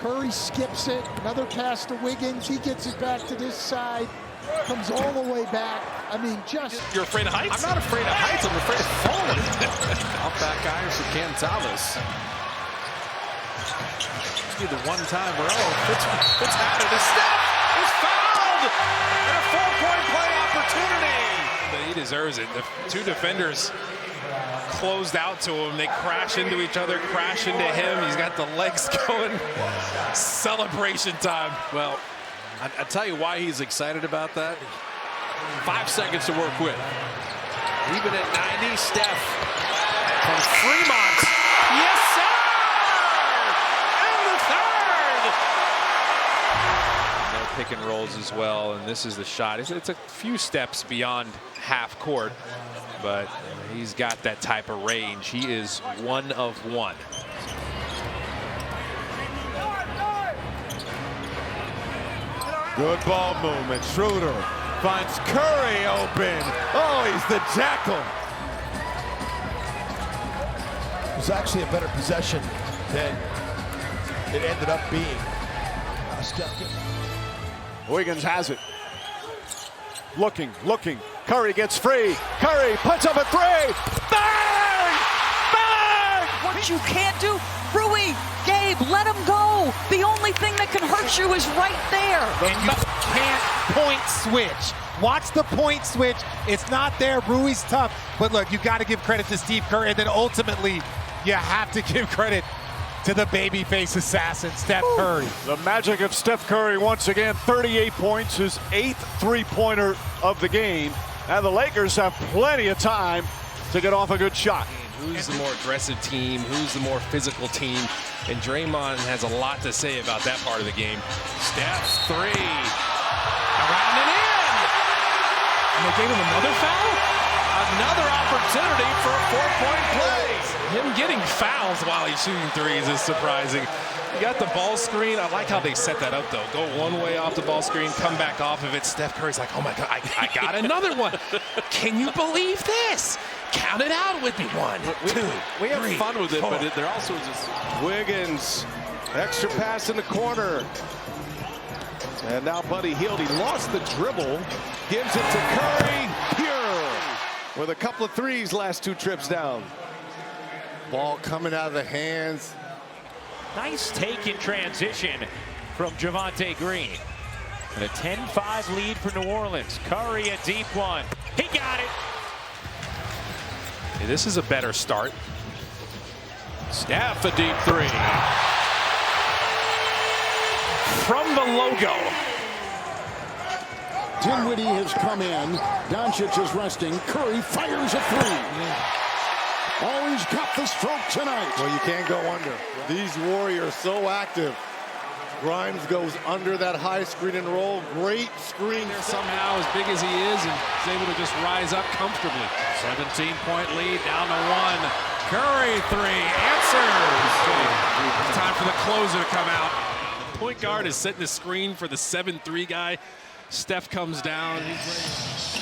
Curry skips it. Another pass to Wiggins. He gets it back to this side. Comes all the way back. I mean, just... You're afraid of heights? I'm not afraid of heights. I'm afraid of falling. Off back iron for Cam Thomas. Let's do the one-time where, Fitz had it. Steph is fouled! And a 4-point play opportunity. But he deserves it. The two defenders closed out to him. They crash into each other, crash into him. He's got the legs going. Celebration time. Well, I'll tell you why he's excited about that. 5 seconds to work with. Even at 90, Steph from Fremont. Yes, sir! And the third! They're pick and rolls as well, and this is the shot. It's a few steps beyond half court, but he's got that type of range. He is 1 of 1. Good ball movement. Schroeder finds Curry open. Oh, he's the jackal. It was actually a better possession than it ended up being. Wiggins has it. Looking. Curry gets free. Curry puts up a 3. Bang! Bang! What you can't do, Rui, Gabe, let him go. The only thing that can hurt you is right there. And you can't point switch. Watch the point switch. It's not there. Rui's tough. But look, you got to give credit to Steve Curry. And then ultimately, you have to give credit to the babyface assassin, Steph Curry. The magic of Steph Curry once again. 38 points, his 8th three-pointer of the game. And the Lakers have plenty of time to get off a good shot. Who's the more aggressive team? Who's the more physical team? And Draymond has a lot to say about that part of the game. Steph 3. Around and in. And they gave him another foul? Another opportunity for a 4-point play. Him getting fouls while he's shooting threes is surprising. You got the ball screen. I like how they set that up, though. Go one way off the ball screen, come back off of it. Steph Curry's like, oh, my God, I got another one. Can you believe this? Count it out with me. 1, 2, We have 3, fun with it, 4. but there also is this. Wiggins, extra pass in the corner. And now Buddy Hield, he lost the dribble. Gives it to Curry. Pure. With a couple of threes last 2 trips down. Ball coming out of the hands. Nice take in transition from Javonte Green. And a 10-5 lead for New Orleans. Curry a deep one. He got it. Hey, this is a better start. Steph a deep 3. From the logo. Dinwiddie has come in. Doncic is resting. Curry fires a 3. Oh, he's got the stroke tonight. Well, you can't go under. These Warriors so active. Grimes goes under that high screen and roll. Great screen. Somehow, as big as he is able to just rise up comfortably. 17-point lead, down to 1. Curry 3 answers. Time for the closer to come out. The point guard is setting the screen for the 7-3 guy. Steph comes down.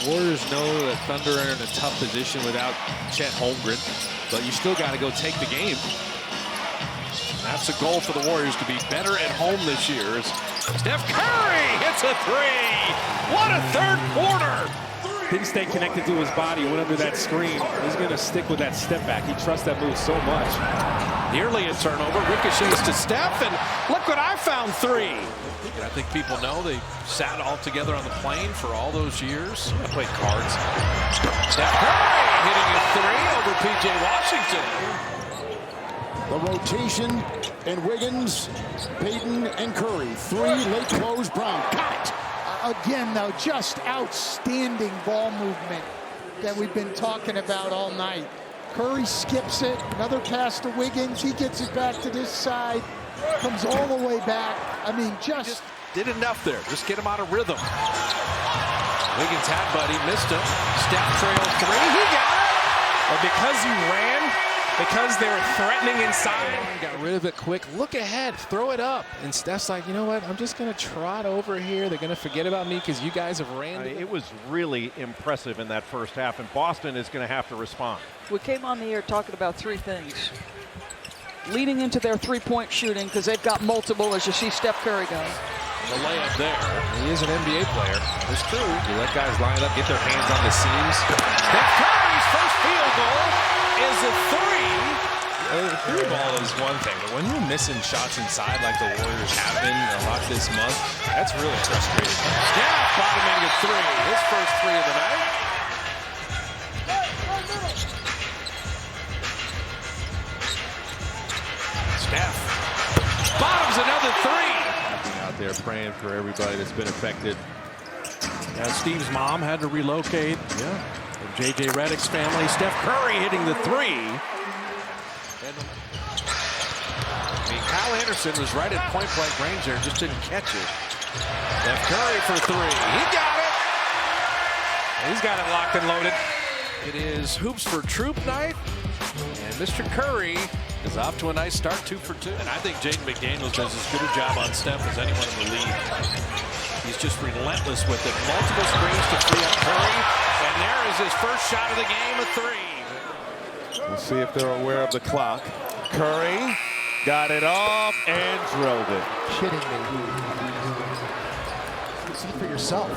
Warriors know that Thunder are in a tough position without Chet Holmgren, but you still got to go take the game. That's a goal for the Warriors to be better at home this year. Steph Curry hits a 3. What a third quarter. Didn't stay connected to his body, went under that screen. He's going to stick with that step back. He trusts that move so much. Nearly a turnover. Ricochets to Steph, and look what I found 3. And I think people know they sat all together on the plane for all those years. I played cards. Steph Curry hitting a 3 over P.J. Washington. The rotation, and Wiggins, Payton, and Curry. 3 late close. Brown got it. Again, though, just outstanding ball movement that we've been talking about all night. Curry skips it. Another pass to Wiggins. He gets it back to this side. Comes all the way back. I mean, just did enough there. Just get him out of rhythm. Wiggins had Buddy, missed him. Steph trailed 3. He got it. Or because you ran, because they were threatening inside, got rid of it quick. Look ahead, throw it up. And Steph's like, you know what? I'm just going to trot over here. They're going to forget about me because you guys have ran. It was really impressive in that first half, and Boston is going to have to respond. We came on the air talking about 3 things. leading into their three-point shooting because they've got multiple, as you see Steph Curry go. The layup there. He is an NBA player. It's true. You let guys line up, get their hands on the seams. Steph Curry's first field goal is a three. The three ball is one thing, but when you're missing shots inside like the Warriors have been a lot this month, that's really frustrating. Steph bottoming at three. His first three of the night. Steph bottoms another three. Out there praying for everybody that's been affected. Steve's mom had to relocate. Yeah. And J.J. Redick's family. Steph Curry hitting the three. Kyle Anderson was right at point-blank range there, just didn't catch it. Steph Curry for three. He got it. He's got it locked and loaded. It is Hoops for Troop night. And Mr. Curry is off to a nice start, 2 for 2. And I think Jaden McDaniels does as good a job on Steph as anyone in the league. He's just relentless with it. Multiple screens to free up Curry. And there is his first shot of the game, a three. We'll see if they're aware of the clock. Curry got it off and drilled it. Kidding me. You see it for yourself.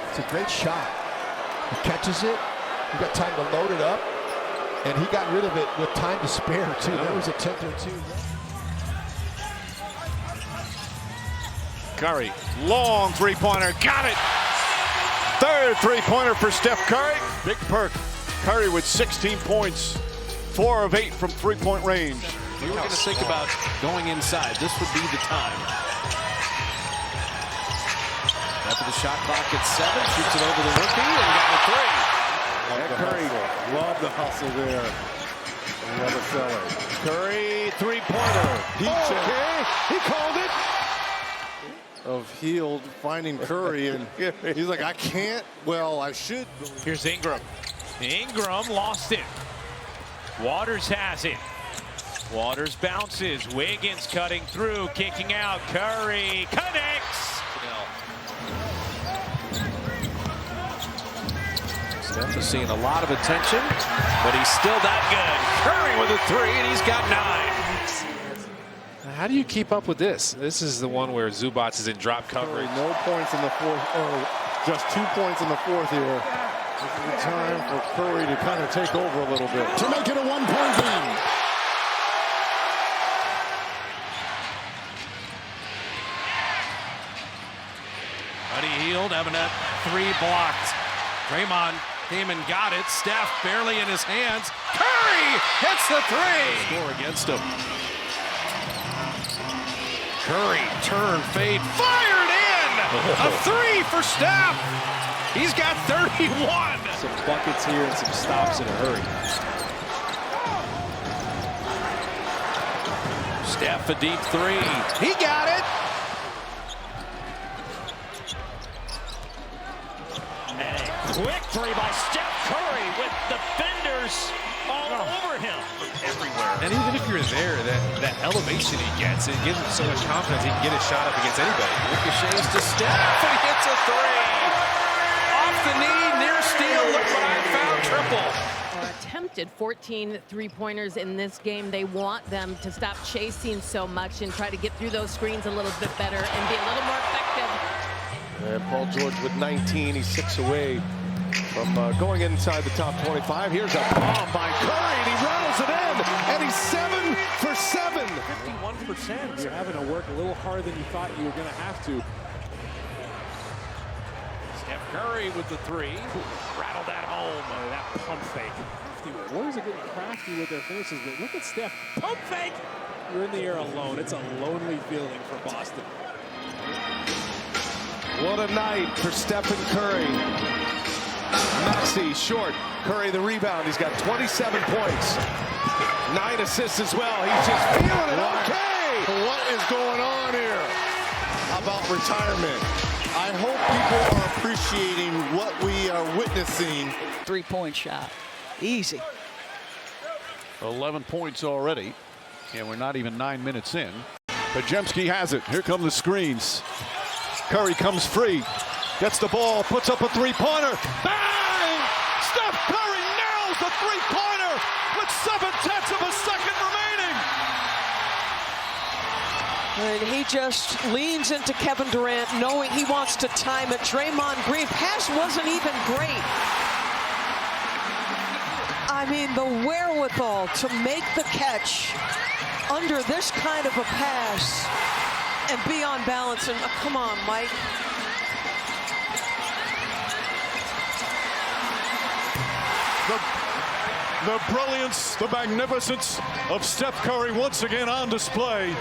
It's a great shot. He catches it. You got time to load it up. And he got rid of it with time to spare, too. That was a 10 or 2. Curry, long three-pointer, got it! Third three-pointer for Steph Curry. Big perk. Curry with 16 points, 4 of 8 from three-point range. If you were going to think about going inside, this would be the time. After the shot clock at 7, shoots it over the rookie and got the three. Curry, love the hustle there. Another seller. Curry, three-pointer. He called it. Of Hield finding Curry, and he's like, I can't. Well, I should. Here's Ingram. Ingram lost it. Waters has it. Waters bounces. Wiggins cutting through, kicking out. Curry connects. Steph is seeing a lot of attention, but he's still that good. Curry with a three, and he's got 9. How do you keep up with this? This is the one where Zubac is in drop coverage. No points in the fourth. Oh, just 2 points in the fourth here. This is the time for Curry to kind of take over a little bit. To make it a 1-point game. Buddy Hield having that three blocked. Draymond came and got it. Steph barely in his hands. Curry hits the three. Score against him. Curry, turn, fade, fired in! A three for Steph! He's got 31! Some buckets here and some stops in a hurry. Steph a deep three. He got it! And a quick three by Steph Curry with defenders all over him. Everywhere. And even if you're there, that elevation he gets, it gives him so much confidence he can get a shot up against anybody. Ricochets to Steph, and he hits a three. Off the knee, near steal, look what I found, triple. Attempted 14 three-pointers in this game. They want them to stop chasing so much and try to get through those screens a little bit better and be a little more effective. And Paul George with 19. He's 6 away from going inside the top 25. Here's a bomb by Curry, and he rattles it in, and he's 7 for 7. 51%. You're having to work a little harder than you thought you were going to have to. Steph Curry with the three. Rattled that home. That pump fake. The Warriors are getting crafty with their finishes, but look at Steph. Pump fake! You're in the air alone. It's a lonely feeling for Boston. What a night for Stephen Curry. Maxey short. Curry the rebound. He's got 27 points. 9 assists as well. He's just feeling it. Okay. What is going on here? How about retirement? I hope people are appreciating what we are witnessing. 3-point shot. Easy. 11 points already. And we're not even 9 minutes in. Pajemski has it. Here come the screens. Curry comes free. Gets the ball. Puts up a three-pointer. Bang! Steph Curry nails the three-pointer with 7/10 of a second remaining. And he just leans into Kevin Durant, knowing he wants to time it. Draymond Green, pass wasn't even great. I mean, the wherewithal to make the catch under this kind of a pass and be on balance. And come on, Mike. The brilliance, the magnificence of Steph Curry once again on display.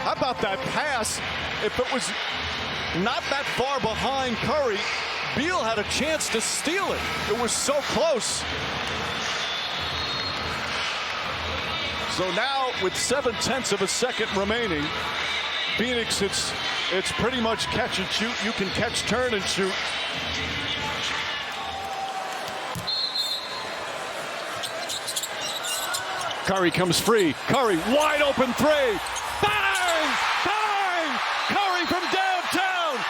How about that pass? If it was not that far behind Curry, Beal had a chance to steal it. It was so close. So now with 0.7 of a second remaining, Phoenix, it's pretty much catch and shoot. You can catch, turn, and shoot. Curry comes free. Curry, wide open three. Bang! Bang! Curry from downtown.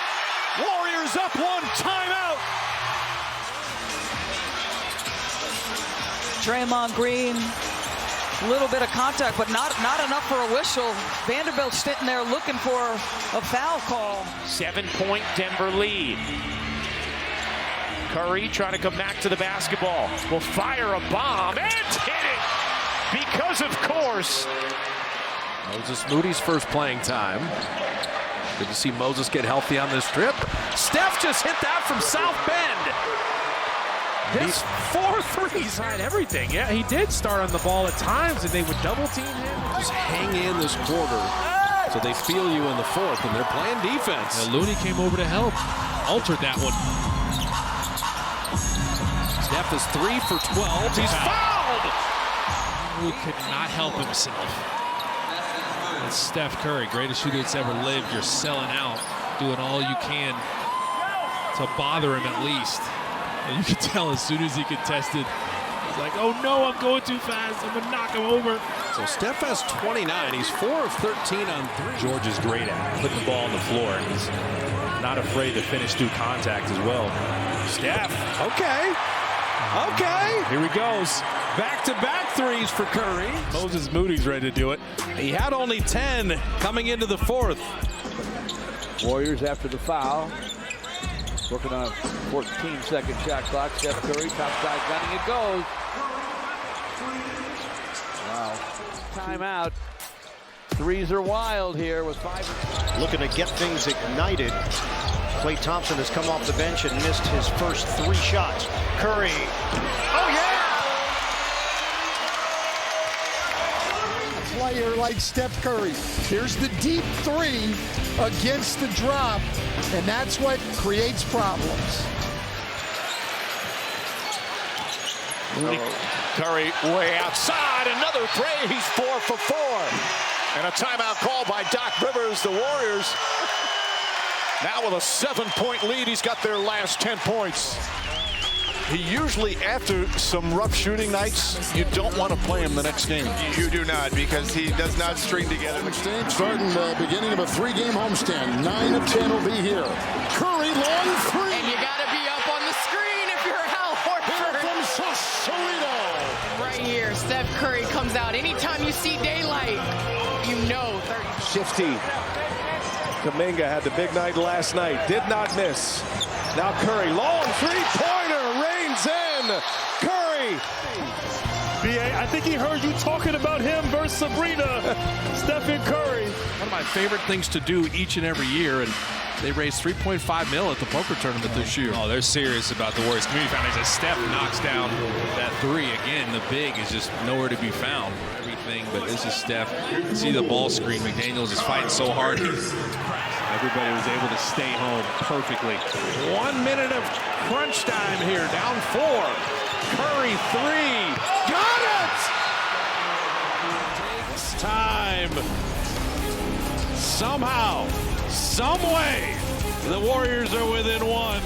Warriors up one. Timeout. Draymond Green, a little bit of contact, but not enough for a whistle. Vanderbilt's sitting there looking for a foul call. 7-point Denver lead. Curry trying to come back to the basketball. Will fire a bomb and hit it. Because, of course, Moses Moody's first playing time. Good to see Moses get healthy on this trip. Steph just hit that from South Bend. He's 4 threes on everything. Yeah, he did start on the ball at times, and they would double team him. Just hang in this quarter so they feel you in the fourth, and they're playing defense. Yeah, Looney came over to help. Altered that one. Steph is 3 for 12. He's fouled! Who could not help himself. That's Steph Curry, greatest shooter that's ever lived. You're selling out, doing all you can to bother him at least. And you could tell as soon as he contested, he's like, oh no, I'm going too fast. I'm gonna knock him over. So Steph has 29. He's 4 of 13 on 3. George is great at putting the ball on the floor. He's not afraid to finish through contact as well. Steph, okay. Here he goes. Back-to-back threes for Curry. Moses Moody's ready to do it. He had only 10 coming into the fourth. Warriors after the foul. Working on a 14-second shot clock. Steph Curry, top side gunning, it goes. Wow. Timeout. Threes are wild here with 5. Looking to get things ignited. Klay Thompson has come off the bench and missed his first 3 shots. Curry. Oh, yeah! A player like Steph Curry. Here's the deep 3 against the drop, and that's what creates problems. Curry way outside. Another 3. He's 4 for 4. And a timeout call by Doc Rivers. The Warriors now with a 7-point lead. He's got their last 10 points. He usually, after some rough shooting nights, you don't want to play him the next game. You do not, because he does not string together. Starting the beginning of a 3-game homestand. 9 of 10 will be here. Curry, long 3. And you got to be up on the screen if you're Al Horford. From Sausalito. Right here, Steph Curry comes out. Anytime you see daylight, you know. Shifty. Kuminga had the big night last night. Did not miss. Now Curry, long 3-pointer, rains in. Curry. B.A., I think he heard you talking about him versus Sabrina. Stephen Curry. One of my favorite things to do each and every year, and they raised $3.5 million at the poker tournament this year. Oh, they're serious about the Warriors Community Foundation. As Steph knocks down that 3 again, the big is just nowhere to be found. Everything, but this is Steph. See the ball screen. McDaniels is fighting so hard. Everybody was able to stay home perfectly. 1 minute of crunch time here. Down 4. Curry 3. Got it! Takes time. Somehow, some way, the Warriors are within 1.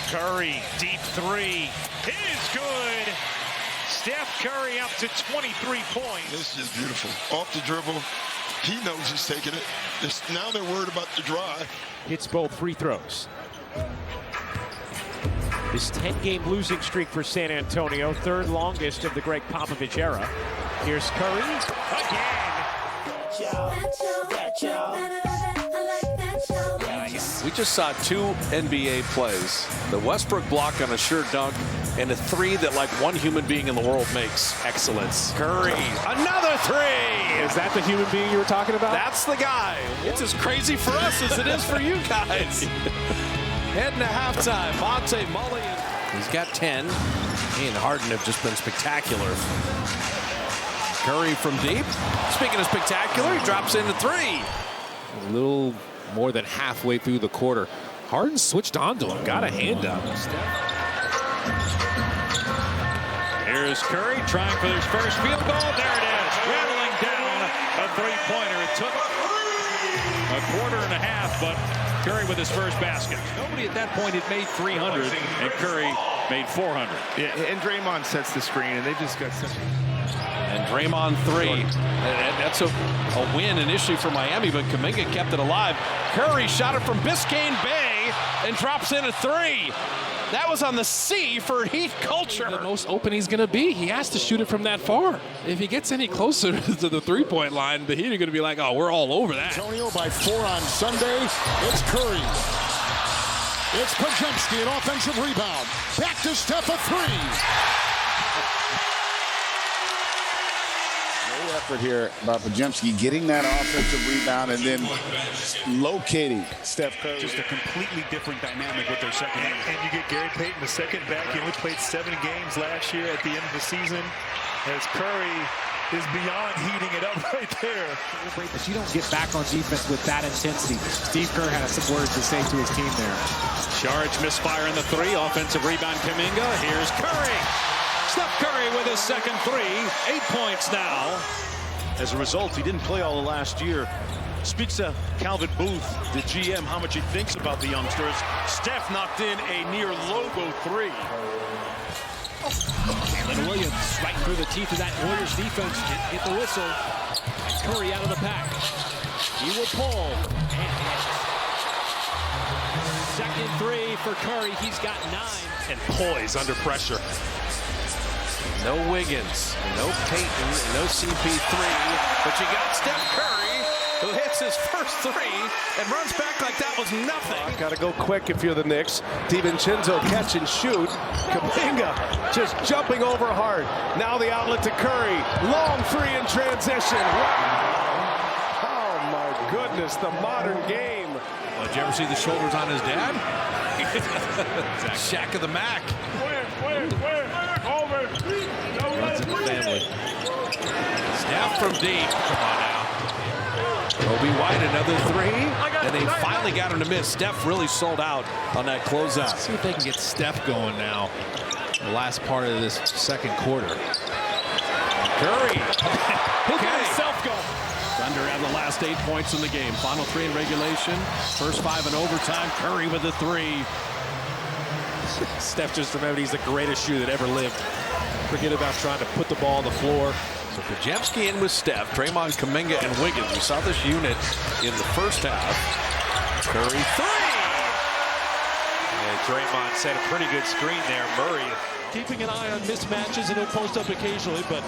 Curry, deep 3 is good. Steph Curry up to 23 points. This is beautiful. Off the dribble. He knows he's taking it. Now they're worried about the drive. Hits both free throws. This 10-game losing streak for San Antonio, 3rd longest of the Greg Popovich era. Here's Curry again. We just saw 2 NBA plays. The Westbrook block on a sure dunk and a 3 that like one human being in the world makes. Excellence. Curry, another 3. Is that the human being you were talking about? That's the guy. It's as crazy for us as it is for you guys. Heading to halftime, Monte Mully. He's got 10. He and Harden have just been spectacular. Curry from deep. Speaking of spectacular, he drops into 3. A little more than halfway through the quarter. Harden switched onto him, got a hand up. Here's Curry trying for his first field goal. There it is, rattling down a three-pointer. It took a quarter and a half, but Curry with his first basket. Nobody at that point had made 300, and Curry made 400. Yeah, and Draymond sets the screen, and they just got such And Draymond 3. And that's a win initially for Miami, but Kuminga kept it alive. Curry shot it from Biscayne Bay and drops in a 3. That was on the C for Heat culture. The most open he's going to be. He has to shoot it from that far. If he gets any closer to the three-point line, the Heat are going to be like, oh, we're all over that. Antonio by 4 on Sunday. It's Curry. It's Podziemski, an offensive rebound. Back to Steph, a 3. Effort here by Podziemski getting that offensive rebound and then locating Steph Curry. Just a completely different dynamic with their second. And you get Gary Payton, the second back. He only played 7 games last year at the end of the season. As Curry is beyond heating it up right there. But you don't get back on defense with that intensity. Steve Kerr has some words to say to his team there. Charge misfire in the 3. Offensive rebound Kuminga. Here's Curry. Steph Curry with his second 3. 8 points now. As a result, he didn't play all of last year. Speaks to Calvin Booth, the GM, how much he thinks about the youngsters. Steph knocked in a near logo 3. Jalen Williams right through the teeth of that Warriors defense. Didn't get the whistle. Curry out of the pack. He will pull. Second 3 for Curry. He's got 9. And poise under pressure. No Wiggins, no Payton, no CP3, but you got Steph Curry, who hits his first 3 and runs back like that was nothing. Got to go quick if you're the Knicks. DiVincenzo catch and shoot. Kuminga just jumping over hard. Now the outlet to Curry. Long 3 in transition. Wow. Oh my goodness, the modern game. Well, did you ever see the shoulders on his dad? Shaq of the Mac. Runs in the family. Steph from deep. Come on now. Kobe White, another 3. And they finally got him to miss. Steph really sold out on that closeout. Let's see if they can get Steph going now. The last part of this second quarter. Curry. Who got himself go? Thunder have the last 8 points in the game. Final 3 in regulation. First 5 in overtime. Curry with a 3. Steph just remembered he's the greatest shooter that ever lived. Forget about trying to put the ball on the floor. So Podziemski in with Steph, Draymond, Kuminga, and Wiggins. We saw this unit in the first half. Curry 3. And Draymond set a pretty good screen there. Murray keeping an eye on mismatches, and he'll post up occasionally, but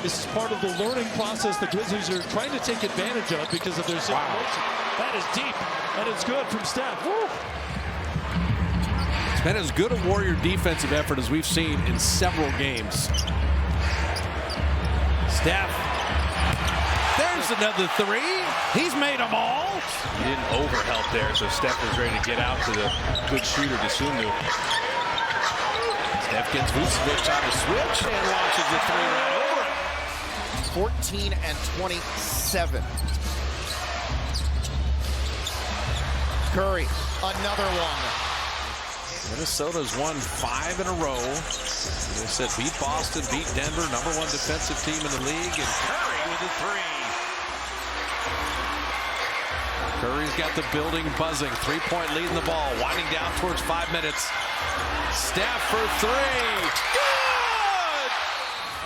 this is part of the learning process the Grizzlies are trying to take advantage of because of their situation. That is deep, and it's good from Steph. Woo. It's been as good a Warrior defensive effort as we've seen in several games. Steph. There's another 3. He's made them all. He didn't overhelp there, so Steph was ready to get out to the good shooter, Desunu. Steph gets Vucevic on a switch and launches the 3 right over it. 14 and 27. Curry, another one. Minnesota's won 5 in a row. They said beat Boston, beat Denver, #1 defensive team in the league, and Curry with a 3. Curry's got the building buzzing. 3-point lead in the ball, winding down towards 5 minutes. Steph for 3. Good!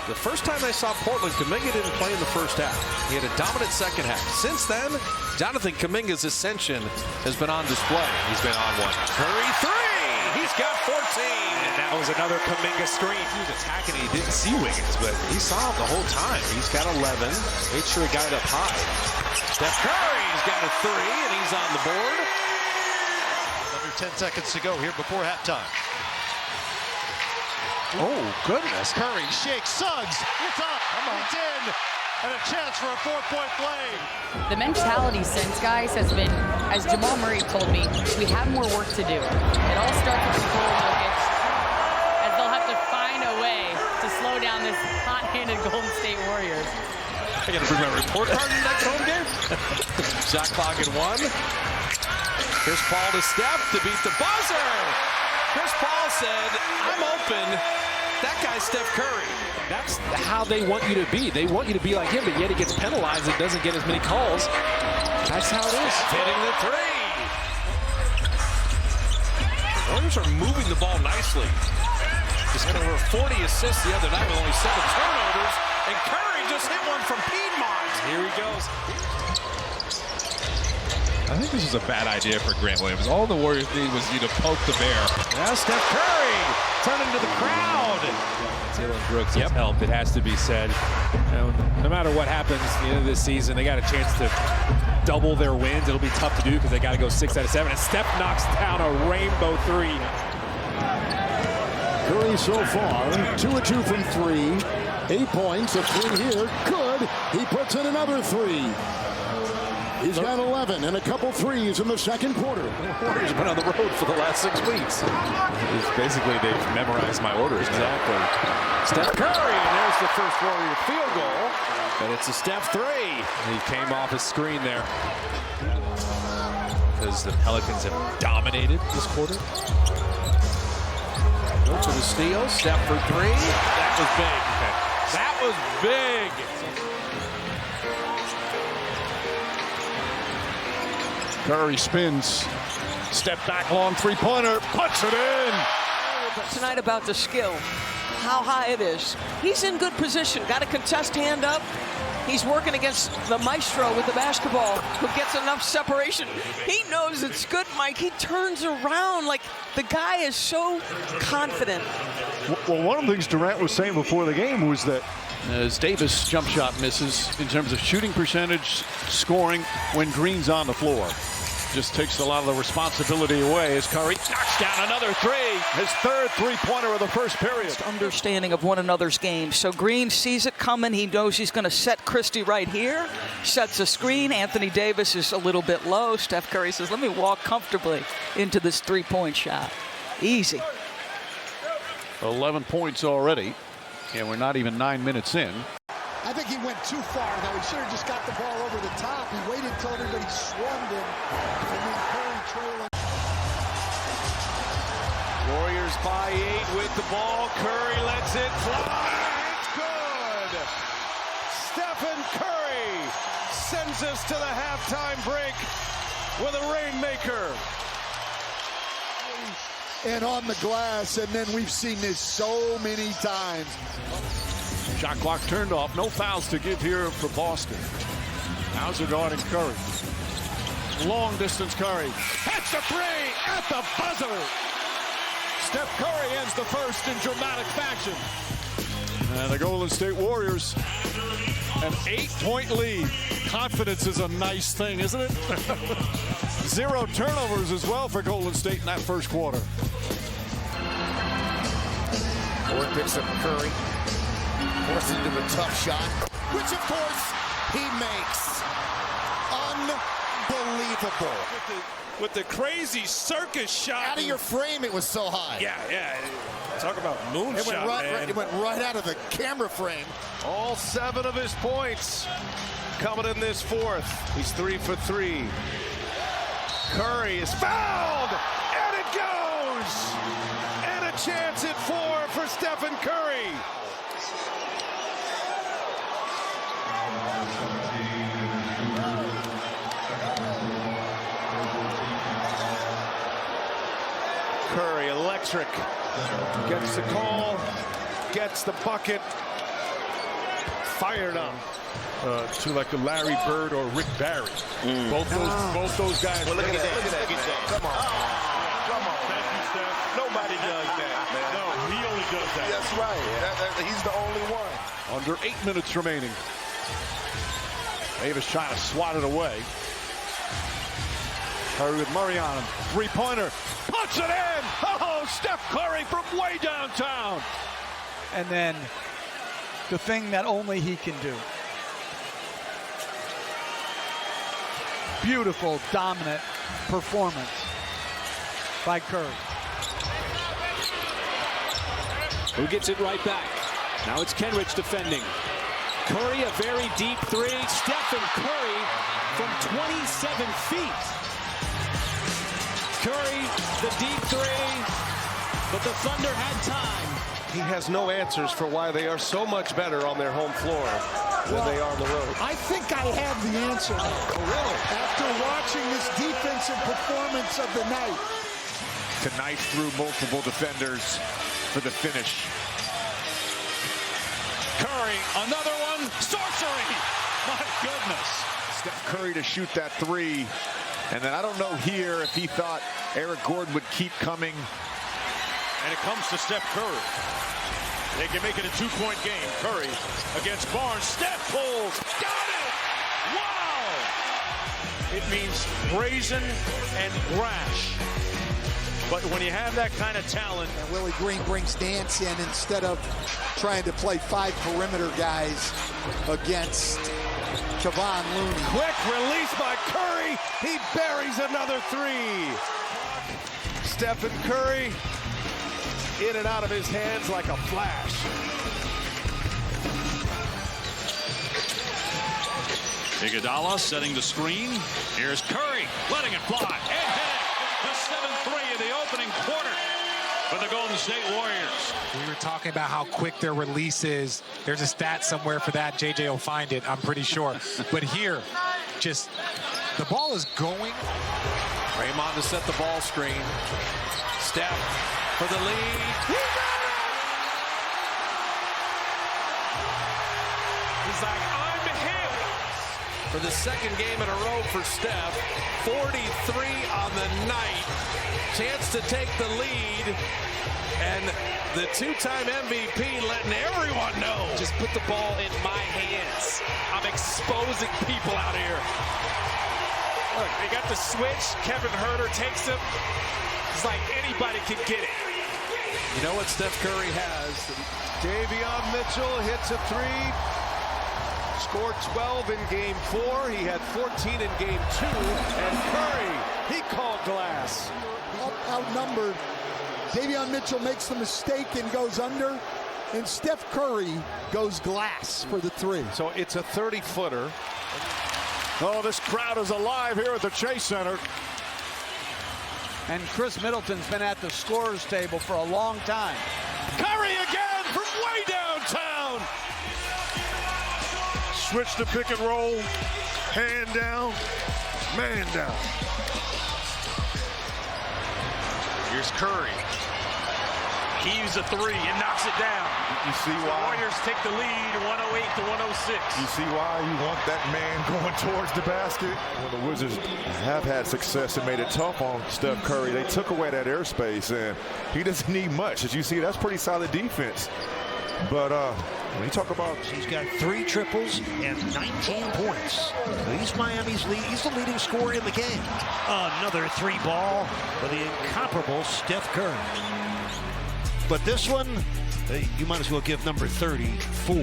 The first time I saw Portland, Kuminga didn't play in the first half. He had a dominant second half. Since then, Jonathan Kuminga's ascension has been on display. He's been on one. Curry 3. He's got 14. And that was another Kuminga screen. He was attacking. He didn't see Wiggins, but he saw him the whole time. He's got 11. Made sure he got it up high. Steph Curry's got a 3, and he's on the board. Under 10 seconds to go here before halftime. Oh, goodness. Curry shakes, Suggs. It's up. It's in. And a chance for a 4-point play. The mentality since, guys, has been, as Jamal Murray told me, we have more work to do. It all starts with Nikola Jokic, as they'll have to find a way to slow down this hot-handed Golden State Warriors. I got to bring my report card in the next home game. Shot clock at 1. Chris Paul to Steph to beat the buzzer. Chris Paul said, I'm open. That guy's Steph Curry. That's how they want you to be. They want you to be like him, but yet he gets penalized and doesn't get as many calls. That's how it is. Hitting the 3. Warriors are moving the ball nicely. Just had over 40 assists the other night with only 7 turnovers. And Curry just hit one from Piedmont. Here he goes. I think this is a bad idea for Grant Williams. All the Warriors need was you to poke the bear. Now Steph Curry turning to the crowd. Dylan Brooks has helped, it has to be said. No matter what happens at the end of this season, they got a chance to double their wins. It'll be tough to do because they got to go 6 out of 7. And Steph knocks down a rainbow 3. Curry so far, 2 of 2 from 3. 8 points, a 3 here. Good. He puts in another 3. He's got 11 and a couple threes in the second quarter. The Warriors have been on the road for the last 6 weeks. It's basically, they've memorized my orders. Exactly. Steph Curry, and there's the first Warrior field goal. And it's a Steph 3. He came off his screen there. Because the Pelicans have dominated this quarter. Go to the steal. Steph for 3. That was big. That was big. Curry spins. Step back, long three-pointer. Puts it in. Tonight about the skill, how high it is. He's in good position. Got a contest hand up. He's working against the maestro with the basketball, who gets enough separation. He knows it's good, Mike. He turns around like the guy is so confident. Well, one of the things Durant was saying before the game was that as Davis' jump shot misses in terms of shooting percentage, scoring when Green's on the floor. Just takes a lot of the responsibility away as Curry knocks down another 3. His third three-pointer of the first period. Understanding of one another's game. So Green sees it coming. He knows he's going to set Christie right here. Sets a screen. Anthony Davis is a little bit low. Steph Curry says, let me walk comfortably into this three-point shot. Easy. 11 points already. And we're not even 9 minutes in. I think he went too far, though. He should have just got the ball over the top. He waited until everybody swarmed him, and then Curry trailing. Warriors by 8 with the ball. Curry lets it fly. It's good. Stephen Curry sends us to the halftime break with a rainmaker. And on the glass, and then we've seen this so many times. Shot clock turned off. No fouls to give here for Boston. How's it guarding Curry? Long distance Curry. Hits the 3 at the buzzer. Steph Curry ends the first in dramatic fashion. And the Golden State Warriors, an 8-point lead. Confidence is a nice thing, isn't it? 0 turnovers as well for Golden State in that first quarter. Ford picks up Curry. Forced into the tough shot, which of course he makes. Unbelievable. With the crazy circus shot. Out of your frame, it was so high. Yeah. Talk about moonshot, it went right out of the camera frame. All 7 of his points coming in this fourth. He's 3 for 3. Curry is fouled, and it goes. And a chance at 4 for Stephen Curry. Curry, electric. Gets the call, gets the bucket. Fired up. To like a Larry Bird or Rick Barry. Both those guys. Well, look at that. Come on. Thank you, Steph. No Nobody does that, man. No, he only does that. That's right. He's the only one. Under 8 minutes remaining. Davis trying to swat it away. Curry with Murray on him. Three-pointer. Puts it in! Oh, Steph Curry from way downtown. And then the thing that only he can do. Beautiful, dominant performance by Curry. Who gets it right back? Now it's Kenrich defending. Curry, a very deep three. Stephen Curry from 27 feet. Curry, the deep three, but the Thunder had time. He has no answers for why they are so much better on their home floor than they are on the road. I think I have the answer now. Oh, really? After watching this defensive performance of the night. Tonight through multiple defenders for the finish. Curry, another one. Sorcery! My goodness. Steph Curry to shoot that three. And then I don't know here if he thought Eric Gordon would keep coming. And it comes to Steph Curry. They can make it a two-point game. Curry against Barnes. Steph pulls. Got it! Wow! It means brazen and brash. But when you have that kind of talent. And Willie Green brings Nance in instead of trying to play 5 perimeter guys against Kevon Looney. Quick release by Curry. He buries another three. Stephen Curry in and out of his hands like a flash. Iguodala setting the screen. Here's Curry letting it fly. And the 7-3 in the opening quarter for the Golden State Warriors. We were talking about how quick their release is. There's a stat somewhere for that. JJ will find it, I'm pretty sure. But here, just the ball is going. Draymond to set the ball screen. Steph for the lead. He got it! He's like, I'm him. For the second game in a row for Steph. 43 on the night. Chance to take the lead. And the two-time MVP letting everyone know. Just put the ball in my hands. I'm exposing people out here. Look, they got the switch. Kevin Huerter takes him. It's like anybody can get it. You know what Steph Curry has? Davion Mitchell hits a three. Scored 12 in game 4. He had 14 in game 2. And Curry, he called glass. Outnumbered. Davion Mitchell makes the mistake and goes under. And Steph Curry goes glass for the three. So it's a 30-footer. Oh, this crowd is alive here at the Chase Center. And Chris Middleton's been at the scorer's table for a long time. Curry again from way downtown. Switch to pick and roll. Hand down, man down. Here's Curry. Heaves a three and knocks it down. You see why? The Warriors take the lead 108 to 106. You see why you want that man going towards the basket? Well, the Wizards have had success and made it tough on Steph Curry. They took away that airspace, and he doesn't need much. As you see, that's pretty solid defense. But when you talk about... He's got 3 triples and 19 points. He's Miami's lead. He's the leading scorer in the game. Another 3 ball for the incomparable Steph Curry. But this one, you might as well give number 34.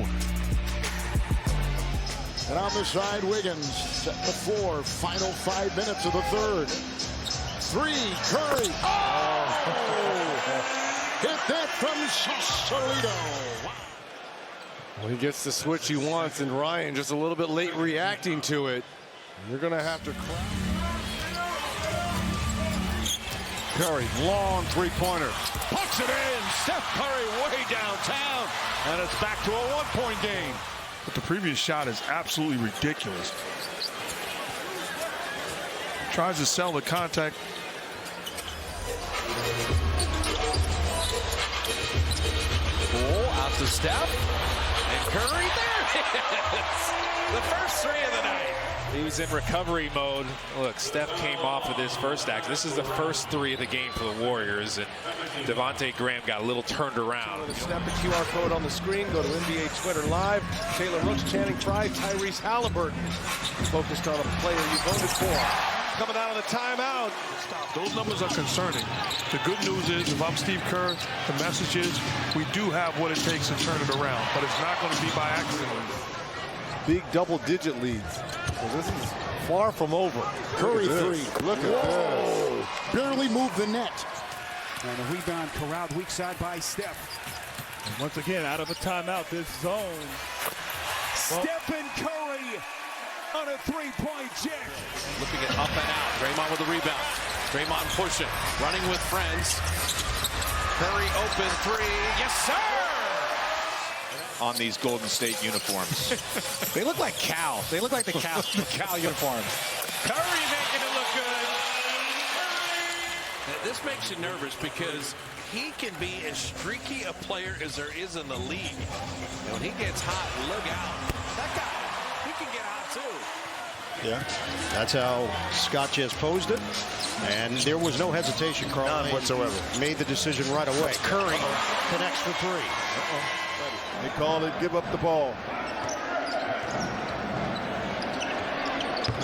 And on the side, Wiggins setting the floor. Final 5 minutes of the third. 3, Curry. Oh! Hit that from Sausalito. Well, he gets the switch he wants, and Ryan just a little bit late reacting to it. You're going to have to... Curry, long three-pointer. Puts it in. Steph Curry way downtown. And it's back to a one-point game. But the previous shot is absolutely ridiculous. Tries to sell the contact. Bull out to Steph. And Curry, there it is. The first 3 of the night. He's in recovery mode. Look, Steph came off of this first act. This is the first three of the game for the Warriors, and Devontae Graham got a little turned around. Snap the QR code on the screen. Go to NBA Twitter Live. Taylor Rooks, Channing Frye, Tyrese Halliburton. Focused on a player you voted for. Coming out of the timeout. Those numbers are concerning. The good news is, if I'm Steve Kerr, the message is we do have what it takes to turn it around, but it's not going to be by accident. Big double-digit leads. So this is far from over. Curry three. Look at this. Barely moved the net. And a rebound corralled weak side by Steph. And once again, out of a timeout, this zone. Stephen Curry on a three-point jet. Looking at up and out. Draymond with the rebound. Draymond pushing. Running with friends. Curry open three. Yes, sir! On these Golden State uniforms. They look like Cal. They look like the Cal uniforms. Curry making it look good. This makes you nervous because he can be as streaky a player as there is in the league. And when he gets hot, look out. That guy, he can get hot too. Yeah, that's how Scott just posed it. And there was no hesitation, Carl. None whatsoever. Made the decision right away. Curry connects for three. They call it give up the ball.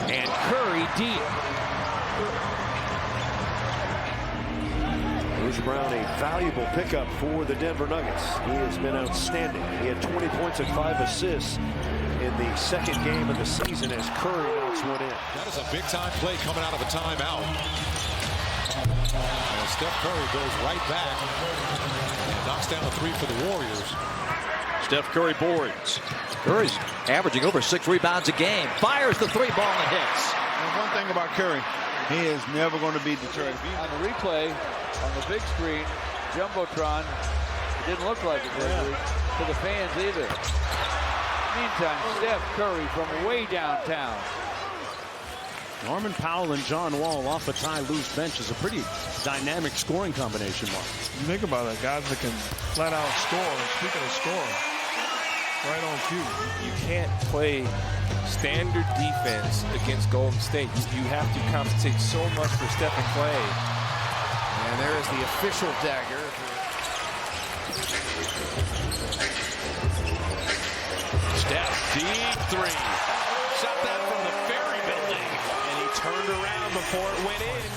And Curry deep. Bruce Brown, a valuable pickup for the Denver Nuggets. He has been outstanding. He had 20 points and 5 assists in the second game of the season as Curry knocks one in. That is a big-time play coming out of a timeout. And Steph Curry goes right back and knocks down a three for the Warriors. Steph Curry boards. Curry's averaging over 6 rebounds a game. Fires the three ball and hits. And one thing about Curry, he is never going to be deterred. On the replay, on the big screen, Jumbotron, it didn't look like it to the fans either. Meantime, Steph Curry from way downtown. Norman Powell and John Wall off the tie loose bench is a pretty dynamic scoring combination, Mark. You think about it, guys that can flat out score. Speaking of scoring, right on cue. You can't play standard defense against Golden State. You have to compensate so much for Stephen Clay. And there is the official dagger. Steph, deep three. Shot that from the Ferry Building. And he turned around before it went in.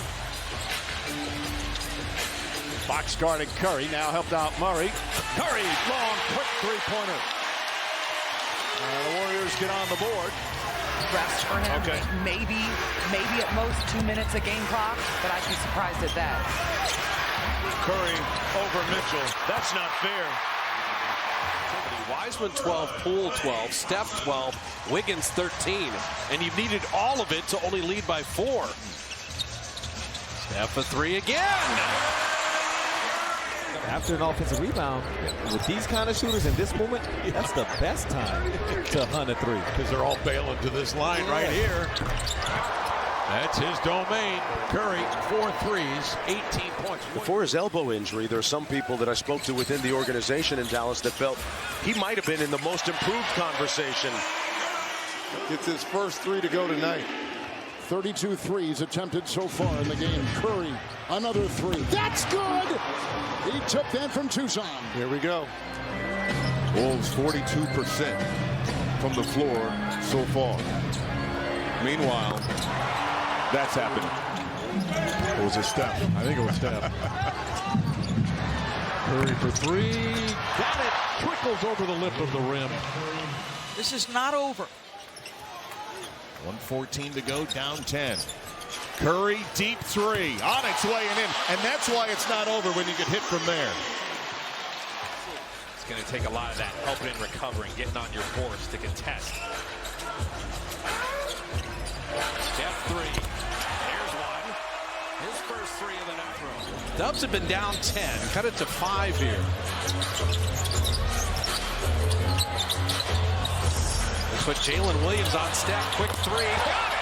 Box guarding Curry, now helped out Murray. Curry, long, quick three-pointer. The Warriors get on the board. Rest for him. Okay. Maybe at most 2 minutes a game clock, but I'd be surprised at that. Curry over Mitchell. That's not fair. Wiseman 12, Poole 12, Steph 12, Wiggins 13. And you've needed all of it to only lead by 4. Steph a three again. After an offensive rebound, with these kind of shooters in this moment, that's the best time to hunt a three. Because they're all bailing to this line right here. That's his domain. Curry, 4 threes, 18 points. Before his elbow injury, there are some people that I spoke to within the organization in Dallas that felt he might have been in the most improved conversation. Gets his first three to go tonight. 32 threes attempted so far in the game. Curry, another three. That's good! He took that from Tucson. Here we go. Wolves 42% from the floor so far. Meanwhile, that's happening. Or was it Steph? I think it was Steph. Curry for three. Got it. Trickles over the lip of the rim. This is not over. 1:14 to go, down 10. Curry, deep three, on its way and in. And that's why it's not over when you get hit from there. It's going to take a lot of that, helping and recovering, getting on your horse to contest. Steph three. There's one. His first three of the night. Dubs have been down 10. Cut it to 5 here. They put Jalen Williams on Steph. Quick three. Got it!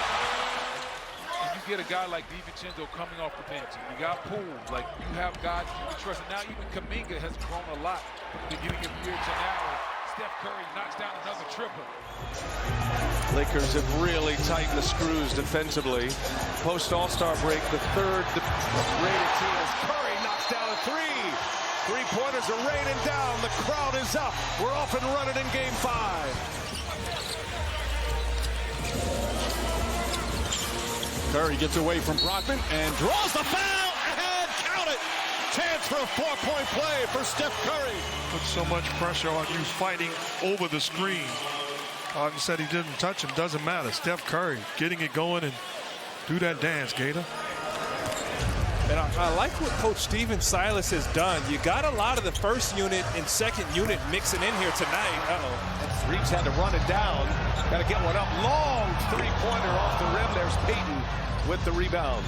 You get a guy like DiVincenzo coming off the bench. You got Poole. Like, you have guys you can trust. And now even Kuminga has grown a lot from the beginning of the year to now. Steph Curry knocks down another triple. Lakers have really tightened the screws defensively. Post All-Star break, the third rated team as Curry knocks down a three. Three-pointers are raining down. The crowd is up. We're off and running in Game 5. Curry gets away from Brockman and draws the foul, and count it. Chance for a 4-point play for Steph Curry. Put so much pressure on you fighting over the screen. Harden said he didn't touch him. Doesn't matter. Steph Curry getting it going and do that dance, Gator. And I like what Coach Stephen Silas has done. You got a lot of the first unit and second unit mixing in here tonight. Reeves had to run it down. Got to get one up. Long three-pointer off the rim. There's Payton with the rebound.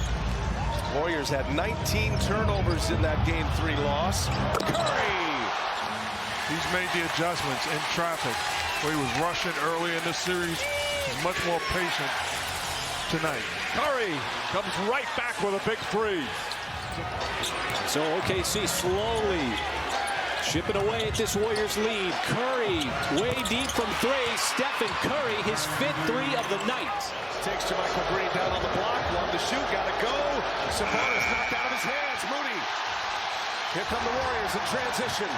Warriors had 19 turnovers in that Game 3 loss. Curry! He's made the adjustments in traffic where he was rushing early in this series. He's much more patient tonight. Curry comes right back with a big three. So OKC slowly chipping away at this Warriors lead. Curry way deep from three. Stephen Curry, his 5th three of the night. Takes Michael Green down on the block. Long to shoot. Got to go. Sabonis knocked out of his hands. Moody. Here come the Warriors in transition.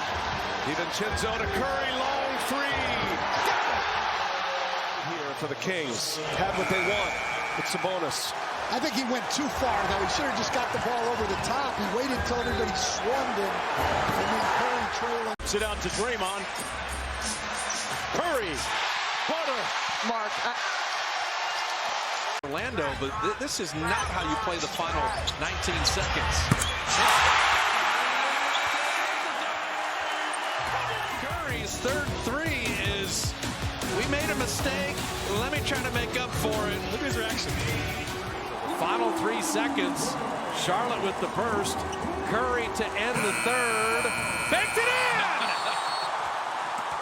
DiVincenzo to Curry. Long three. Got it. Here for the Kings. Had what they want. It's Sabonis. I think he went too far, though. He should have just got the ball over the top. He waited until everybody swarmed him. And then Curry trailing. Sit out to Draymond. Curry. Butter. Mark. Orlando, but this is not how you play the final 19 seconds. Curry's 3rd three is, we made a mistake. Let me try to make up for it. Look at his reaction. Final 3 seconds. Charlotte with the burst. Curry to end the third. Banked it in!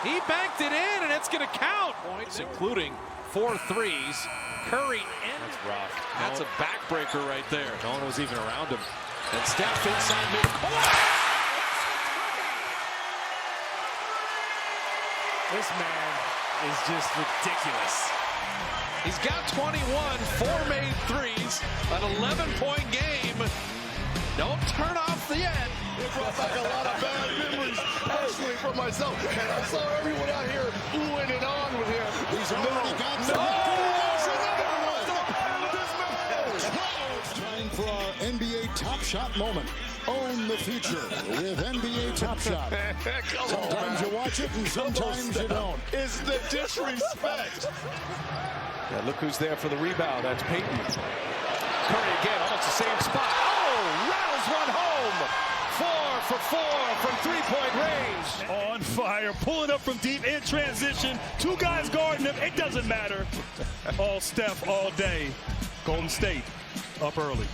He banked it in, and it's going to count. Points, including 4 threes. Curry in. That's rough. That's a backbreaker right there. No one was even around him. And Steph inside midcourt. This man is just ridiculous. He's got 21, 4 made threes, an 11-point game. Don't turn off the end. It brought back a lot of bad memories, personally for myself. And I saw everyone out here oohing and on with him. He's already got some. Time for our NBA Top Shot moment. Own the future with NBA Top Shot. Sometimes you watch it and sometimes you don't. Is the disrespect. Yeah, look who's there for the rebound. That's Payton. Curry again, almost the same spot. Oh, rattles one home. 4 for 4 from three-point range. On fire, pulling up from deep in transition. 2 guys guarding him. It doesn't matter. All Steph all day. Golden State up early.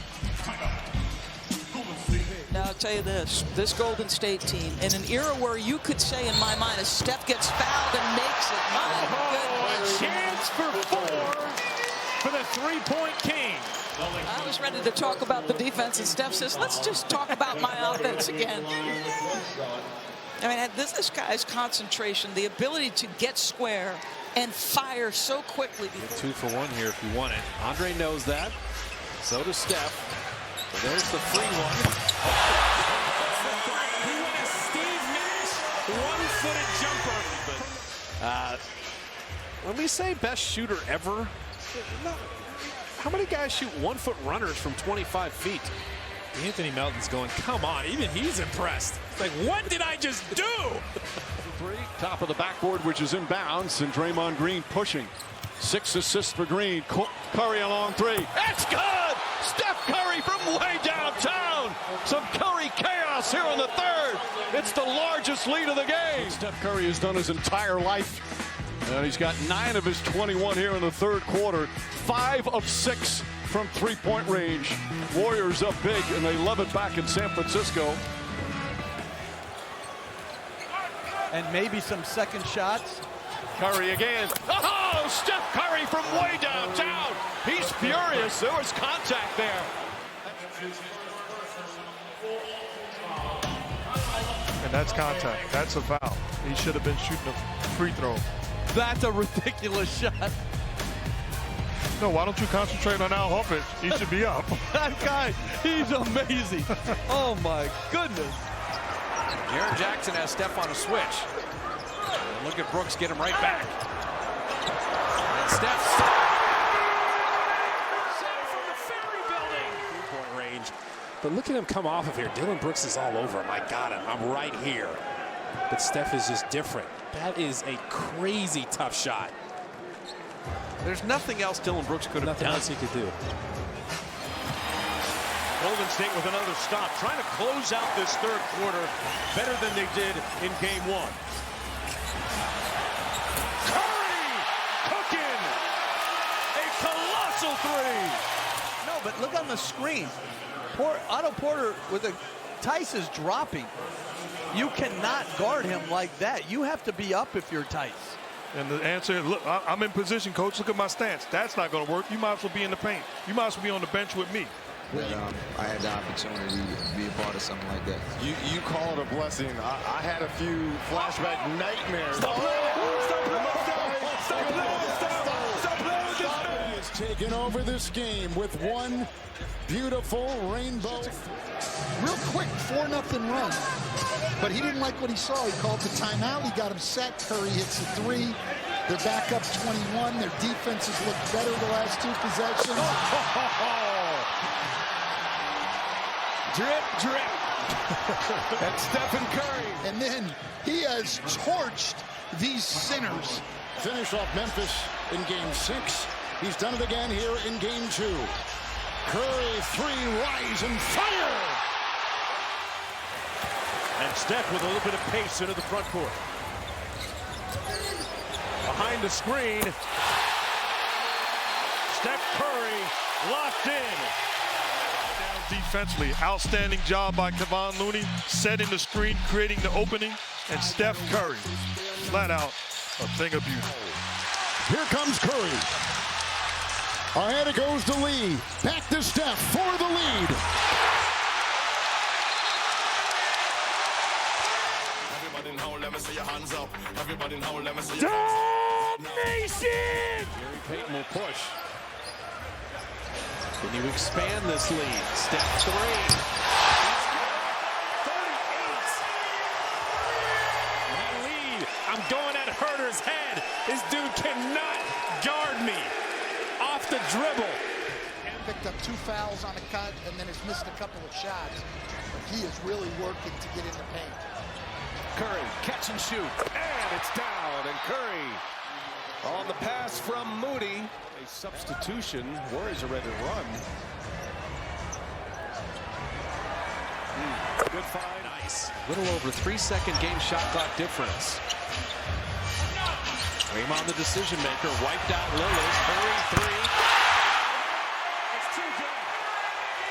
Now, I'll tell you this Golden State team, in an era where you could say, in my mind, if Steph gets fouled and makes it, A chance for 4 for the three-point king. I was ready to talk about the defense, and Steph says, let's just talk about my offense again. I mean, this guy's concentration, the ability to get square and fire so quickly. Get 2 for 1 here if you want it. Andre knows that. So does Steph. So there's the free one. He went a Steve Nash one-footed jumper. When we say best shooter ever, how many guys shoot 1-foot runners from 25 feet? Anthony Melton's going, come on, even he's impressed. It's like, what did I just do? Top of the backboard, which is inbounds, and Draymond Green pushing. 6 assists for Green. Curry a long three. It's good! Steph Curry from way downtown. Some Curry chaos here in the third. It's the largest lead of the game. Steph Curry has done his entire life. And he's got 9 of his 21 here in the third quarter. 5 of 6 from three-point range. Warriors up big, and they love it back in San Francisco. And maybe some second shots. Curry again. Oh, Steph Curry from way downtown. He's furious. There was contact there. And that's contact. That's a foul. He should have been shooting a free throw. That's a ridiculous shot. No, why don't you concentrate on Al Horford? He should be up. That guy, he's amazing. Oh my goodness. Jaren Jackson has Steph on a switch. And look at Brooks get him right back. And Steph from the Ferry Building. Three-point range. But look at him come off of here. Dylan Brooks is all over him. I got him. I'm right here. But Steph is just different. That is a crazy tough shot. There's nothing else Dylan Brooks could have Nothing done. else he could do. Golden State with another stop, trying to close out this third quarter better than they did in game one. Curry cooking a colossal three. No, but look on the screen. Otto Porter with a Tice is dropping. You cannot guard him like that. You have to be up if you're Tice. And the answer is, look, I'm in position, coach. Look at my stance. That's not going to work. You might as well be in the paint. You might as well be on the bench with me. That I had the opportunity to be a part of something like that. You call it a blessing. I had a few flashback nightmares. Stop playing. Is taking over this game with one beautiful rainbow. Real quick, 4-0 run. But he didn't like what he saw. He called the timeout. He got him set. Curry hits the three. They're back up 21. Their defense has looked better the last two possessions. Drip, drip. And Stephen Curry. And then he has torched these sinners. Finish off Memphis in game 6. He's done it again here in game 2. Curry, three, rise and fire. And Steph with a little bit of pace into the front court. Behind the screen. Steph Curry locked in. Defensively, outstanding job by Kevon Looney, setting the screen, creating the opening, and Steph Curry, flat out, a thing of beauty. Here comes Curry. Ahead it goes to Lee. Back to Steph for the lead. Everybody now, let me see your hands up. Everybody now, let me see your hands up. Nation! Gary Payton will push. Can you expand this lead? Steph 3. 38. Lead. I'm going at Herter's head. This dude cannot guard me. Off the dribble. And picked up 2 fouls on a cut and then has missed a couple of shots. But he is really working to get in the paint. Curry, catch and shoot. And it's down. And Curry on the pass from Moody. A substitution. Warriors are ready to run. Good find. Nice. A little over 3-second game shot clock difference. Draymond the decision maker. Wiped out Lillard. Curry 3. It's too good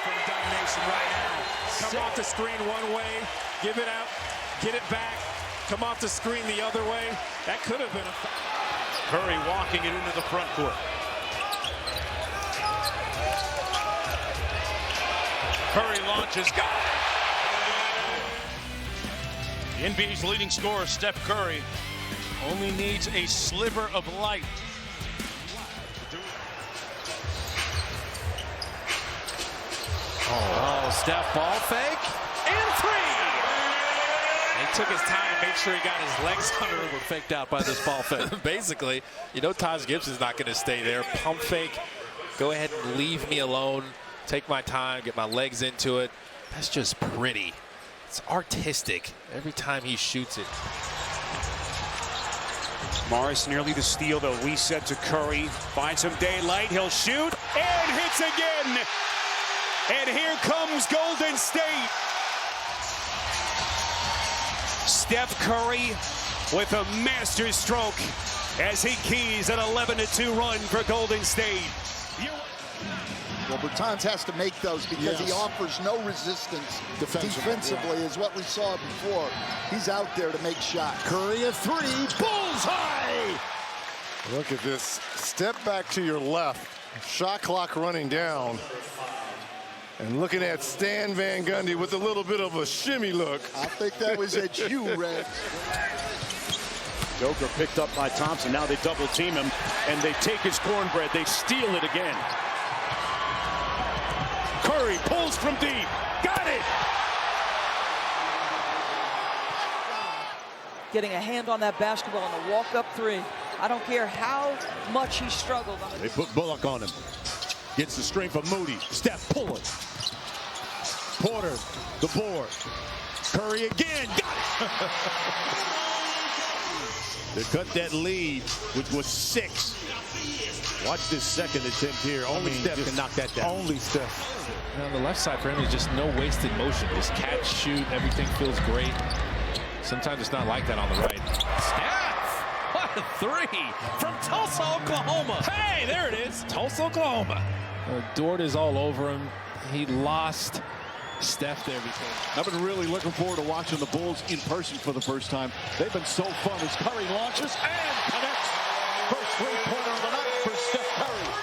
for the Dub Nation right now. Come off the screen one way. Give it out. Get it back. Come off the screen the other way. That could have been a... Curry walking it into the front court. Curry launches. Got it! The NBA's leading scorer, Steph Curry, only needs a sliver of light. Oh, Steph ball fake. And 3! He took his time and made sure he got his legs under him. Were faked out by this ball fake. Basically, you know Taj Gibson's not going to stay there. Pump fake. Go ahead and leave me alone. Take my time, get my legs into it. That's just pretty. It's artistic every time he shoots it. Morris nearly the steal, though. Reset to Curry. Finds some daylight. He'll shoot and hits again. And here comes Golden State. Steph Curry with a master stroke as he keys an 11-2 run for Golden State. Well, Bertans has to make those because he offers no resistance defensively, is what we saw before. He's out there to make shots. Curry a 3, bullseye! Look at this. Step back to your left. Shot clock running down. And looking at Stan Van Gundy with a little bit of a shimmy look. I think that was at you, Red. Joker picked up by Thompson. Now they double team him, and they take his cornbread. They steal it again. Curry pulls from deep. Got it! Getting a hand on that basketball on the walk-up three. I don't care how much he struggled. They put Bullock on him. Gets the string from Moody. Steph pulling. Porter, the board. Curry again. Got it! They cut that lead, which was 6. Watch this second attempt here. Only Steph can knock that down. Only Steph. And on the left side for him, there's just no wasted motion. Just catch, shoot, everything feels great. Sometimes it's not like that on the right. Steph! What a three from Tulsa, Oklahoma. Hey, there it is. Tulsa, Oklahoma. Dort is all over him. He lost Steph there. I've been really looking forward to watching the Bulls in person for the first time. They've been so fun as Curry launches and connects. First three-pointer of the night for Steph Curry.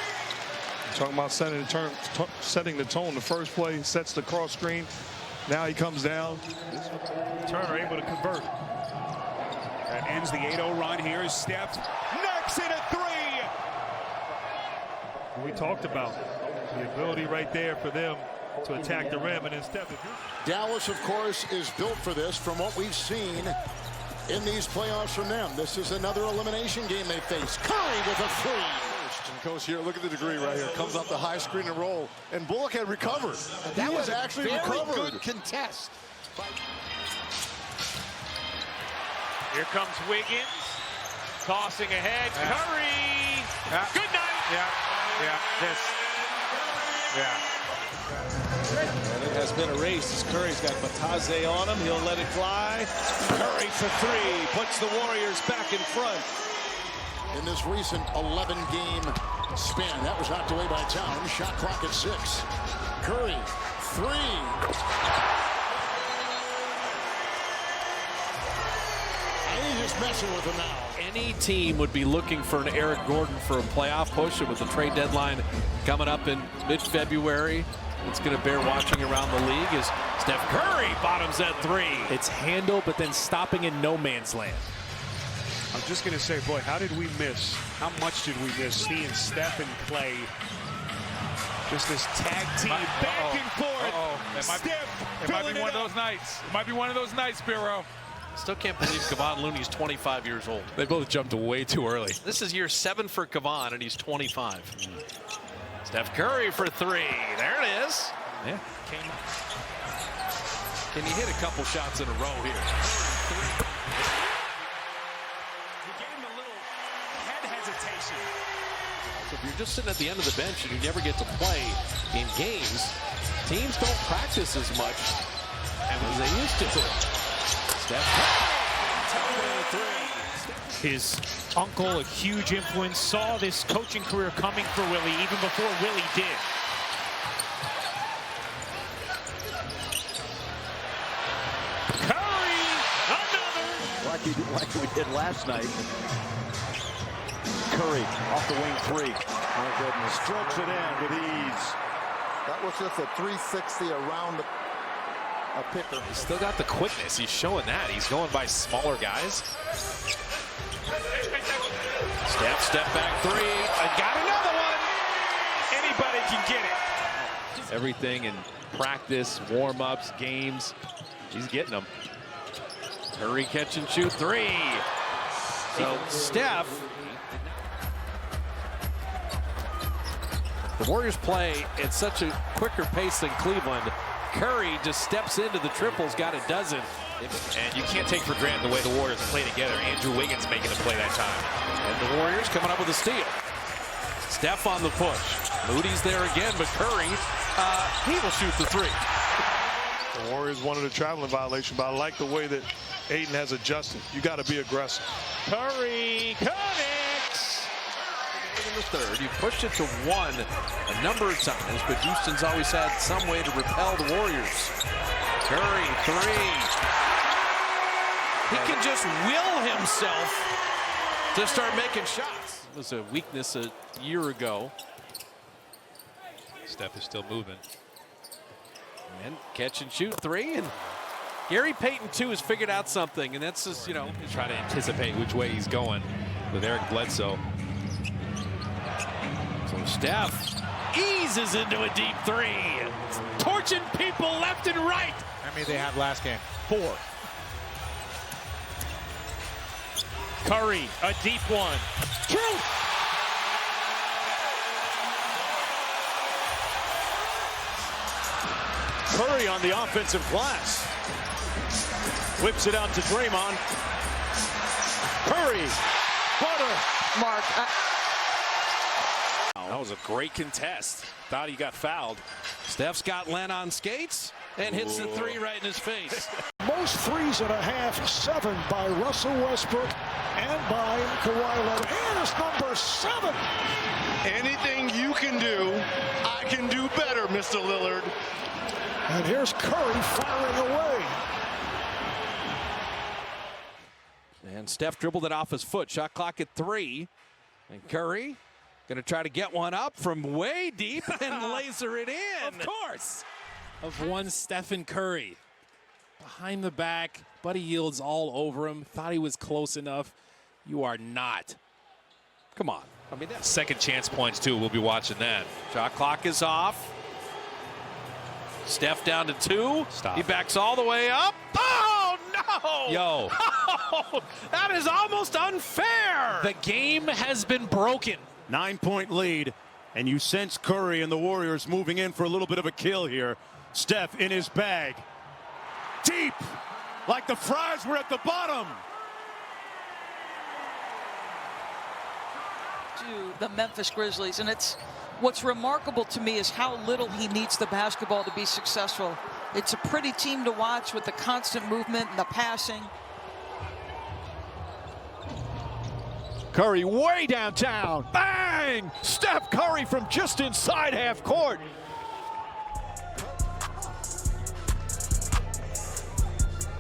Talking about setting the tone. The first play sets the cross screen. Now he comes down. Turner able to convert. That ends the 8-0 run. Here is Steph. Knocks in a three. We talked about the ability right there for them to attack the rim, and then Steph. Dallas, of course, is built for this from what we've seen in these playoffs from them. This is another elimination game they face. Curry with a three. And coach, here, look at the degree right here. Comes off the high screen and roll, and Bullock had recovered. That was actually a very recovered. good contest. Here comes Wiggins. Tossing ahead. Curry. Good night. And it has been erased as Curry's got Bataze on him. He'll let it fly. Curry for three. Puts the Warriors back in front. In this recent 11-game span, that was knocked away by Towns. Shot clock at 6. Curry, 3. He's just messing with him now. Any team would be looking for an Eric Gordon for a playoff push, and with the trade deadline coming up in mid-February, it's going to bear watching around the league as Steph Curry bottoms at 3. It's handle, but then stopping in no man's land. I'm just going to say, boy, how did we miss? How much did we miss seeing Steph and Clay? Just this tag team back and forth. It might be one of those nights. It might be one of those nights, Bureau. Still can't believe Kevon Looney's 25 years old. They both jumped way too early. This is year 7 for Kevon, and he's 25. Steph Curry for 3. There it is. Yeah. Can you hit a couple shots in a row here? He gave him a little head hesitation. So if you're just sitting at the end of the bench and you never get to play in games, teams don't practice as much as they used to. His uncle, a huge influence, saw this coaching career coming for Willie even before Willie did. Curry, another. Like we did last night. Curry off the wing 3. My goodness, strokes it in with ease. That was just a 360 around a picker. He's still got the quickness. He's showing that. He's going by smaller guys. Step back 3. I got another one. Anybody can get it. Everything in practice, warm-ups, games. He's getting them. Curry catch and shoot 3. So Steph. The Warriors play at such a quicker pace than Cleveland. Curry just steps into the triples, got a dozen. And you can't take for granted the way the Warriors play together. Andrew Wiggins making the play that time. And the Warriors coming up with a steal. Steph on the push. Moody's there again, but Curry, he will shoot the 3. The Warriors wanted a traveling violation, but I like the way that Ayton has adjusted. You got to be aggressive. Curry connects. In the third, you pushed it to 1 a number of times, but Houston's always had some way to repel the Warriors. Curry 3. He can just will himself to start making shots. It was a weakness a year ago. Steph is still moving. And catch and shoot 3. And Gary Payton, too, has figured out something, and that's just, try to anticipate which way he's going with Eric Bledsoe. So Steph eases into a deep three. Torching people left and right. How many they have last game? 4. Curry, a deep one. True. Curry on the offensive glass. Whips it out to Draymond. Curry. Butter. Mark. That was a great contest. Thought he got fouled. Steph's got Len on skates and hits the three right in his face. Most 3.5, 7 by Russell Westbrook and by Kawhi Leonard. And it's number 7. Anything you can do, I can do better, Mr. Lillard. And here's Curry firing away. And Steph dribbled it off his foot. Shot clock at 3. And Curry going to try to get one up from way deep and laser it in. Of course. Of one Stephen Curry. Behind the back. Buddy Yield's all over him. Thought he was close enough. You are not. Come on. I mean, that's second chance points, too. We'll be watching that. Shot clock is off. Steph down to 2. Stop. He backs all the way up. Oh, no! Yo. Oh, that is almost unfair. The game has been broken. 9-point lead, and you sense Curry and the Warriors moving in for a little bit of a kill here. Steph in his bag. Deep, like the Fries were at the bottom. To the Memphis Grizzlies, and what's remarkable to me is how little he needs the basketball to be successful. It's a pretty team to watch with the constant movement and the passing. Curry way downtown. Bang! Steph Curry from just inside half court.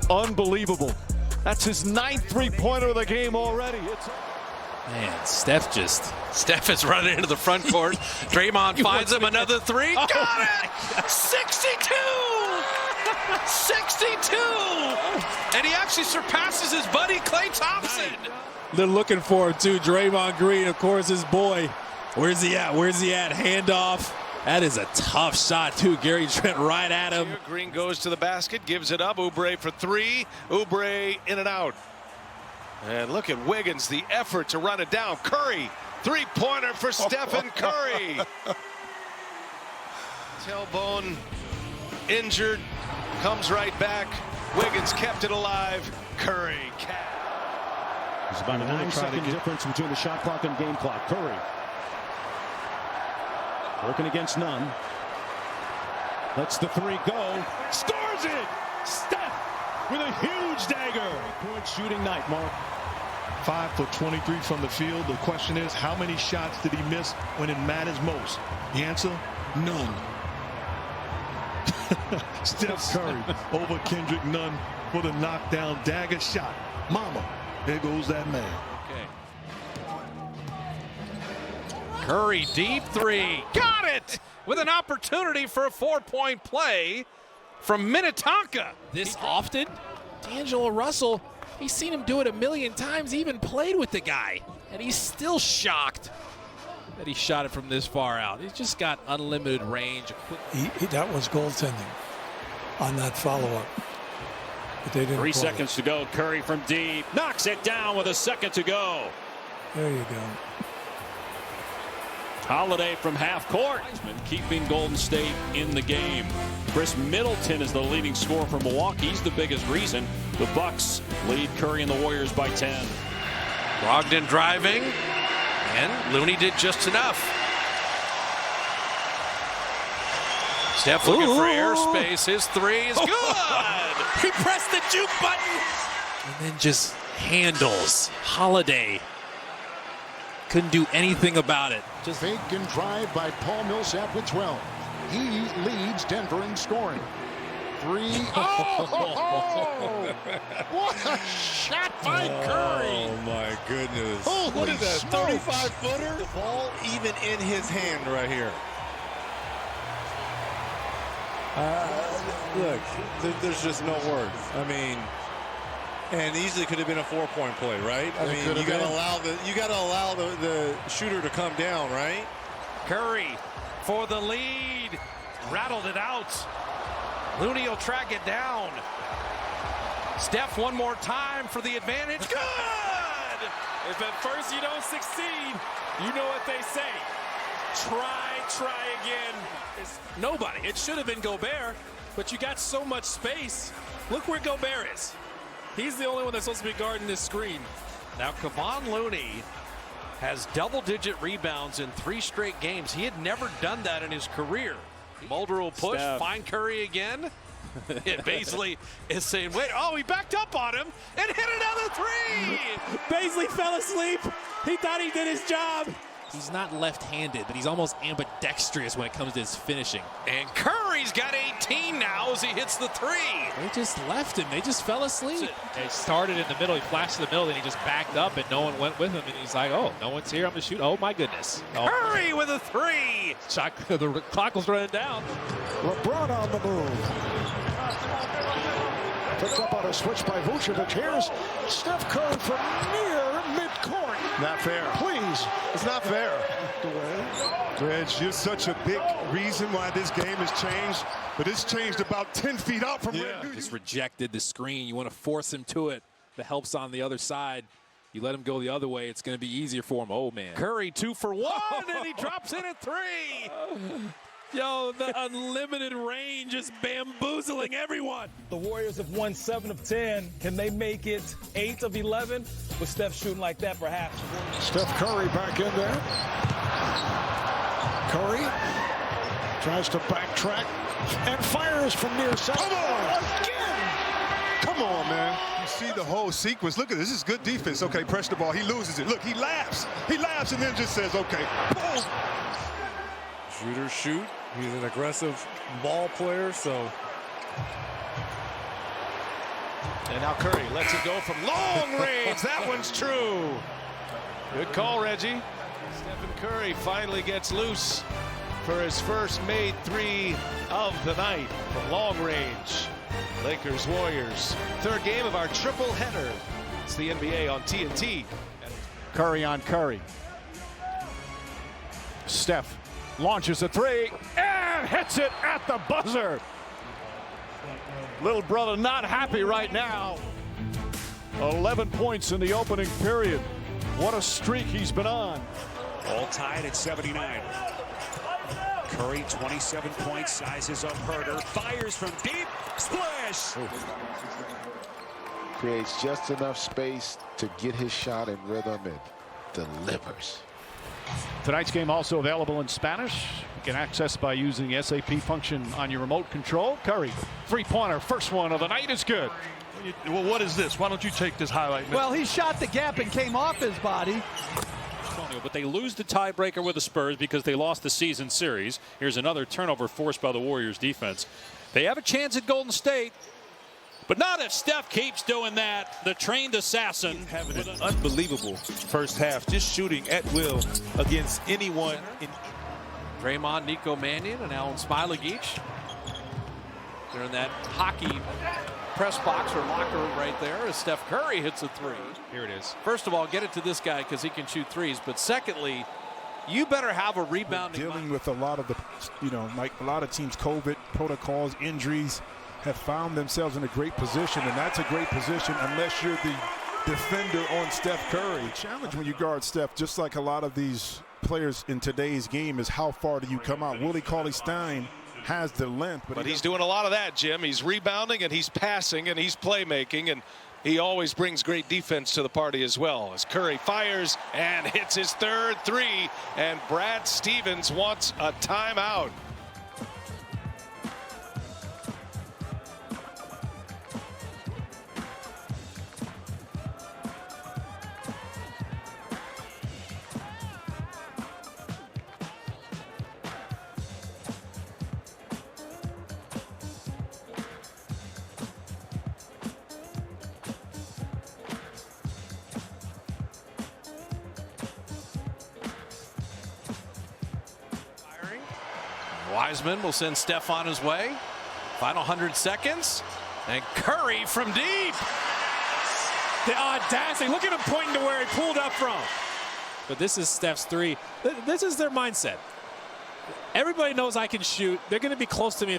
Unbelievable. That's his 9th three-pointer of the game already. Man, Steph is running into the front court. Draymond finds him another 3. Got it! 62! 62! And he actually surpasses his buddy Klay Thompson. They're looking for him, too. Draymond Green, of course, his boy. Where's he at? Where's he at? Handoff. That is a tough shot, too. Gary Trent right at him. Green goes to the basket, gives it up. Oubre for 3. Oubre in and out. And look at Wiggins, the effort to run it down. Curry, three-pointer for Stephen Curry. Tailbone injured, comes right back. Wiggins kept it alive. Curry. There's about a 9-second difference between the shot clock and game clock. Curry working against none. Lets the 3 go. Scores it! Steph with a huge dagger. 3-point shooting night, Mark. 5 for 23 from the field. The question is, how many shots did he miss when it matters most? The answer, none. Steph Curry over Kendrick Nunn for the knockdown dagger shot. Mama, there goes that man. Curry, deep 3. Got it! With an opportunity for a 4-point play from Minnetonka. This often? D'Angelo Russell, he's seen him do it a million times. He even played with the guy. And he's still shocked that he shot it from this far out. He's just got unlimited range. That was goaltending on that follow-up. But they didn't 3 seconds to go. Curry from deep. Knocks it down with a second to go. There you go. Holiday from half court, keeping Golden State in the game. Chris Middleton is the leading scorer for Milwaukee. He's the biggest reason the Bucks lead Curry and the Warriors by 10. Brogdon driving, and Looney did just enough. Steph looking for airspace. His 3 is good. He pressed the juke button. And then just handles Holiday. Couldn't do anything about it. Just fake and drive by Paul Millsap with 12. He leads Denver in scoring. 3. Oh! What a shot by Curry! Oh my goodness! Holy what is that? smokes. 35-footer? The ball even in his hand right here. Look, there's just no word. I mean, and easily could have been a 4-point play, right? I mean, you got to allow the shooter to come down, right? Curry for the lead, rattled it out. Looney will track it down. Steph one more time for the advantage. Good! If at first you don't succeed, you know what they say. Try again. It's nobody. It should have been Gobert, but you got so much space. Look where Gobert is. He's the only one that's supposed to be guarding this screen. Now Kevon Looney has double-digit rebounds in 3 straight games. He had never done that in his career. Mulder will push, find Curry again. It basically is saying, wait, he backed up on him and hit another 3. Baisley fell asleep. He thought he did his job. He's not left-handed, but he's almost ambidextrous when it comes to his finishing. And Curry's got 18 now as he hits the 3. They just left him. They just fell asleep. They started in the middle. He flashed in the middle, then he just backed up, and no one went with him. And he's like, oh, no one's here. I'm going to shoot. Oh, my goodness. Curry with a 3. The clock was running down. LeBron on the move. Picked up on a switch by Vucevic. Here's Steph Curry from near midcourt. Not fair. Please. It's not fair. Reg, you're such a big reason why this game has changed, but it's changed about 10 feet out from Red. Just rejected the screen. You want to force him to it. The help's on the other side. You let him go the other way, it's going to be easier for him. Oh, man. Curry 2 for 1, and he drops in at 3. Yo, the unlimited range is bamboozling everyone. The Warriors have won 7 of 10. Can they make it 8 of 11 with Steph shooting like that, perhaps? Steph Curry back in there. Curry tries to backtrack and fires from near side. Come on! Again! Come on, man. You see the whole sequence. Look at this. This is good defense. Okay, press the ball. He loses it. Look, he laughs. He laughs and then just says, okay. Boom. Shooters shoot. He's an aggressive ball player, so. And now Curry lets it go from long range. That one's true. Good call, Reggie. Stephen Curry finally gets loose for his first made 3 of the night from long range. Lakers, Warriors. 3rd game of our triple header. It's the NBA on TNT. Curry on Curry. Steph launches a 3 and hits it at the buzzer. Little brother not happy right now. 11 points in the opening period. What a streak he's been on. All tied at 79. Curry, 27 points, sizes up Herter, fires from deep, splash! Creates just enough space to get his shot in rhythm and delivers. Tonight's game also available in Spanish. You can access by using the SAP function on your remote control. Curry, 3-pointer, first one of the night is good. Well, what is this? Why don't you take this highlight, man? Well, he shot the gap and came off his body. But they lose the tiebreaker with the Spurs because they lost the season series. Here's another turnover forced by the Warriors defense. They have a chance at Golden State, but not if Steph keeps doing that. The trained assassin. Having an unbelievable first half, just shooting at will against anyone. Draymond, Nico Mannion, and Alan Smailagic. They're in that hockey press box or locker room right there as Steph Curry hits a 3. Here it is. First of all, get it to this guy because he can shoot 3s. But secondly, you better have a rebounding. Dealing with a lot of the, like a lot of teams, COVID protocols, injuries, have found themselves in a great position, and that's a great position unless you're the defender on Steph Curry. The challenge when you guard Steph, just like a lot of these players in today's game, is how far do you come out? Willie Cauley-Stein has the length. But he's doing a lot of that, Jim. He's rebounding, and he's passing, and he's playmaking, and he always brings great defense to the party as well. As Curry fires and hits his 3rd 3, and Brad Stevens wants a timeout. Wiseman will send Steph on his way. Final 100 seconds. And Curry from deep. The audacity. Look at him pointing to where he pulled up from. But this is Steph's three. This is their mindset. Everybody knows I can shoot. They're going to be close to me.